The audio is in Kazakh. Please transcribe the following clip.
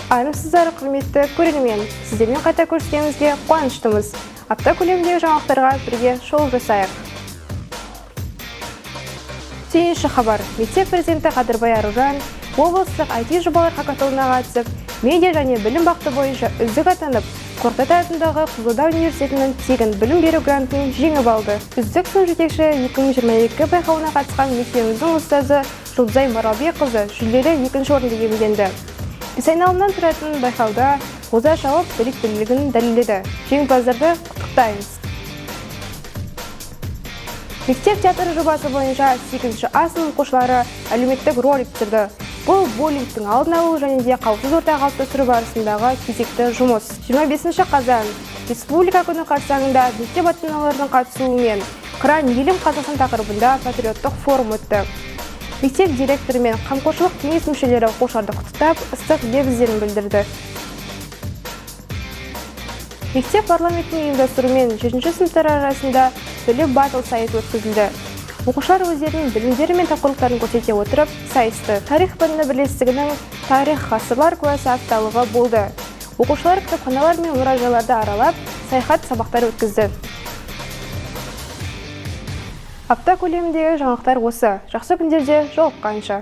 Армысыздар, құрметті көрермен. Сіздермен қайта көріскенімізге қуаныштымыз. Апта көлеміндегі жаңалықтарға бірге шолу жасайық. Түйінші хабар. Мектеп президенті Қадырбай Аружан облыстық IT жобалар хакатонына қатысып, медиа және білім бағыты бойынша үздік атанып, Қорқыт атындағы Қызылорда университетінің тегін білім беру грантын жеңіп алды. Үздік сын жетекші 2022 байқауына қатысқан мектебіміздің ұстазы Жұлдызай Маралбекқызы жүлделі екінші орынды иеленді. Бес айналымнан тұратын байқауда оза шауып біліктілігін дәлелдеді. Жеңімпаздарды құттықтаймыз. Мектеп театры жобасы бойынша 8-ші А сынып оқушылары әлеуметтік ролик түсірді. Бұл буллингтің алдын алу және де қауіпсіз орта қалыптастыру барысындағы кезекті жұмыс. 25 қазан Республика күні қарсаңында мектеп ата-аналарының қатысуымен Қыран елім Қазақстан тақырыбында патриоттық форум өтті. Мектеп директоры мен қамқоршылық кеңес мүшелері оқушыларды құттықтап, ыстық лебіздерін білдірді. Мектеп парламенттің ұйымдастыруымен 7-ші сыныптар арасында білім батыл сайыс өткізілді. Оқушылар өздерінің білімдері мен тапқырлықтарын көрсете отырып сайысты. Тарих пәні бірлестігінің тарих ғасырлар куәсі апталығы болды. Оқушылар кітапханалар мен мұражайларды аралап, саяхат сабақтар өткізді. Апта көлеміндегі жаңалықтар осы. Жақсы күндерде жолыққанша.